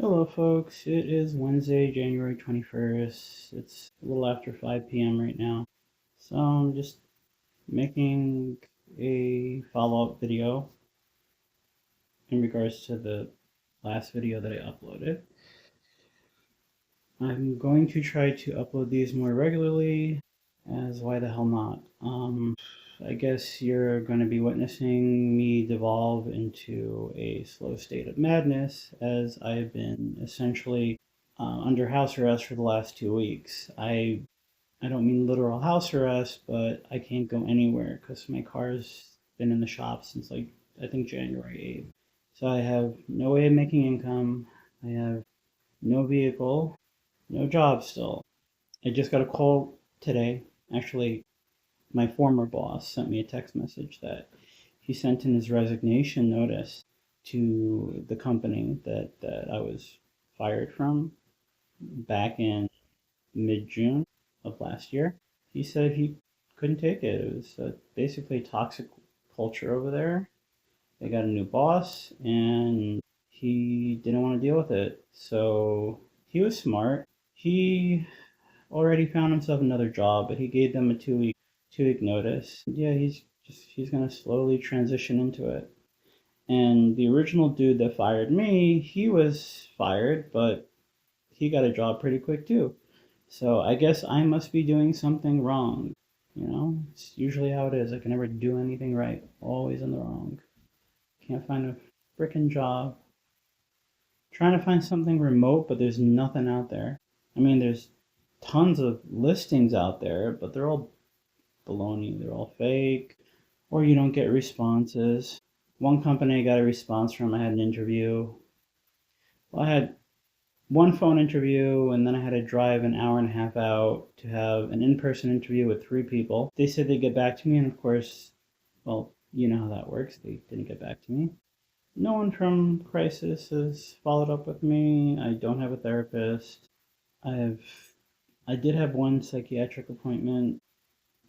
Hello, folks. It is Wednesday, January 21st. It's a little after 5 p.m. right now. So I'm just making a follow-up video in regards to the last video that I uploaded. I'm going to try to upload these more regularly, as why the hell not? I guess you're going to be witnessing me devolve into a slow state of madness as I've been essentially under house arrest for the last 2 weeks. I don't mean literal house arrest, but I can't go anywhere because my car's been in the shop since like I think January 8th. So I have no way of making income. I have no vehicle, no job still. I just got a call today. Actually, my former boss sent me a text message that he sent in his resignation notice to the company that I was fired from back in mid-June of last year. He said he couldn't take it. It was basically a toxic culture over there. They got a new boss and he didn't want to deal with it. So he was smart. He already found himself another job, but he gave them a two week notice. Yeah, he's gonna slowly transition into it. And the original dude that fired me, he was fired, but he got a job pretty quick too. So I guess I must be doing something wrong. It's usually how it is. I can never do anything right. Always in the wrong. Can't find a frickin' job. Trying to find something remote, but there's nothing out there. I mean, there's tons of listings out there, but they're all baloney. They're all fake, or you don't get responses. One company I got a response from. I had an interview. Well, I had one phone interview, and then I had to drive an hour and a half out to have an in-person interview with three people. They said they'd get back to me, and of course, well, you know how that works. They didn't get back to me. No one from Crisis has followed up with me. I don't have a therapist. I've I did have one psychiatric appointment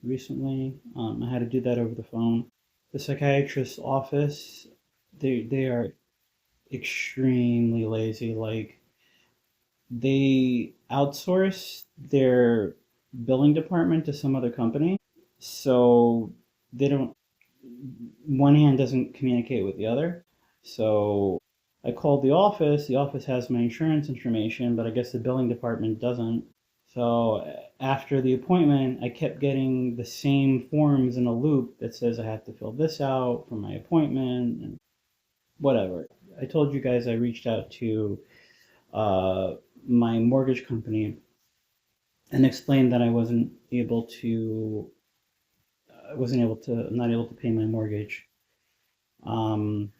recently. I had to do that over the phone. The psychiatrist's office, they are extremely lazy. Like they outsource their billing department to some other company, so they don't. One hand doesn't communicate with the other. So I called the office. The office has my insurance information, but I guess the billing department doesn't. So after the appointment, I kept getting the same forms in a loop that says I have to fill this out for my appointment and whatever. I told you guys I reached out to uh, my mortgage company and explained that I'm not able to pay my mortgage. Um,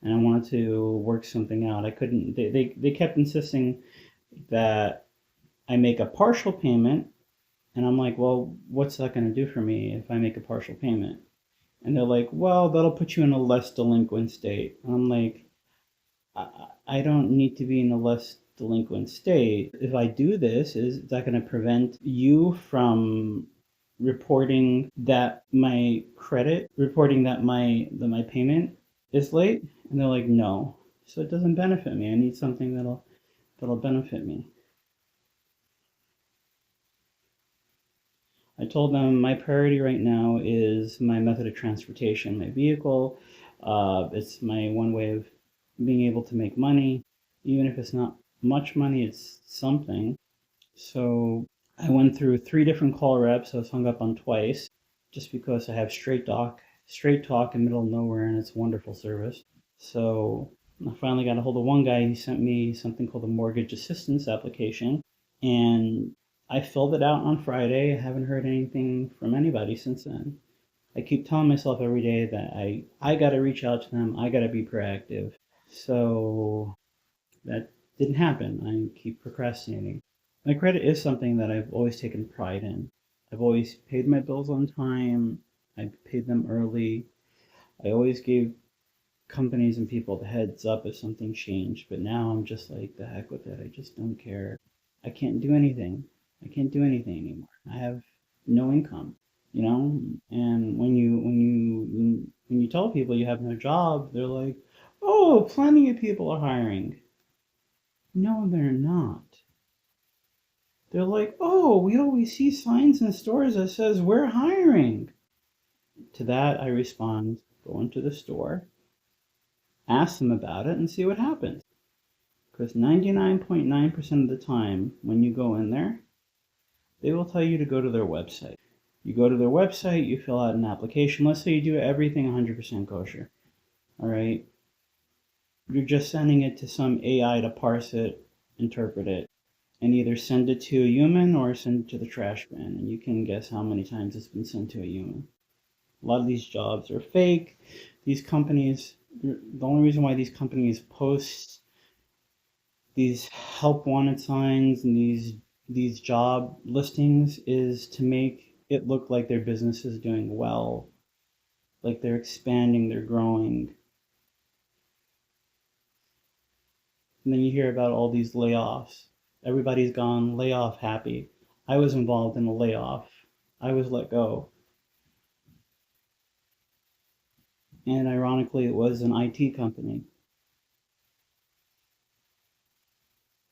and I wanted to work something out. I couldn't. They kept insisting that I make a partial payment, and I'm like, well, what's that going to do for me if I make a partial payment? And they're like, well, that'll put you in a less delinquent state. And I'm like, I don't need to be in a less delinquent state. If I do this, is that going to prevent you from reporting that my payment is late? And they're like, no. So it doesn't benefit me. I need something that'll benefit me. I told them my priority right now is my method of transportation, my vehicle. It's my one way of being able to make money. Even if it's not much money, it's something. So I went through three different call reps. I was hung up on twice just because I have straight talk in the middle of nowhere, and it's wonderful service. So I finally got a hold of one guy. He sent me something called a mortgage assistance application, and I filled it out on Friday. I haven't heard anything from anybody since then. I keep telling myself every day that I got to reach out to them. I got to be proactive. So that didn't happen. I keep procrastinating. My credit is something that I've always taken pride in. I've always paid my bills on time. I paid them early. I always gave companies and people the heads up if something changed, but now I'm just like, the heck with it. I just don't care. I can't do anything. I can't do anything anymore. I have no income, And when you tell people you have no job, they're like, "Oh, plenty of people are hiring." No, they're not. They're like, oh, we always see signs in stores that says we're hiring. To that, I respond, go into the store, ask them about it, and see what happens. Because 99.9% of the time, when you go in there, they will tell you to go to their website. You go to their website, you fill out an application. Let's say you do everything 100% kosher. All right. You're just sending it to some AI to parse it, interpret it, and either send it to a human or send it to the trash bin. And you can guess how many times it's been sent to a human. A lot of these jobs are fake. These companies, the only reason why these companies post these help wanted signs and these job listings is to make it look like their business is doing well, like they're expanding, they're growing. And then you hear about all these layoffs. Everybody's gone layoff happy. I was involved in a layoff. I was let go. And ironically, it was an IT company.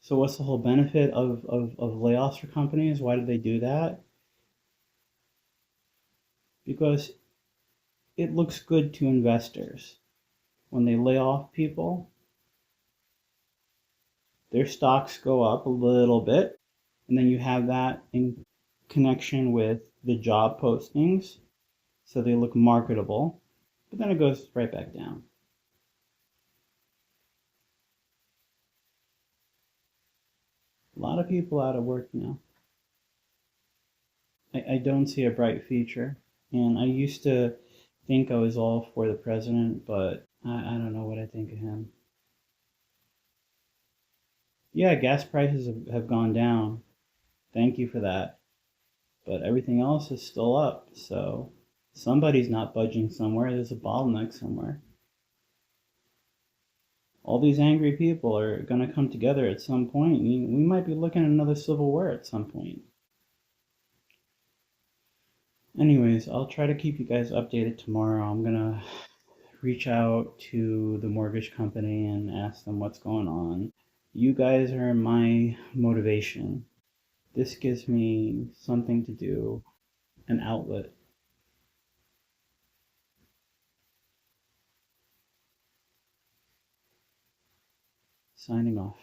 So what's the whole benefit of layoffs for companies? Why did they do that? Because it looks good to investors. When they lay off people, their stocks go up a little bit, and then you have that in connection with the job postings, so they look marketable, but then it goes right back down. A lot of people out of work now. I don't see a bright future, and I used to think I was all for the president, but I don't know what I think of him. Yeah, gas prices have gone down. Thank you for that. But everything else is still up, so somebody's not budging somewhere. There's a bottleneck somewhere. All these angry people are going to come together at some point. We might be looking at another civil war at some point. Anyways, I'll try to keep you guys updated tomorrow. I'm going to reach out to the mortgage company and ask them what's going on. You guys are my motivation. This gives me something to do, an outlet. Signing off.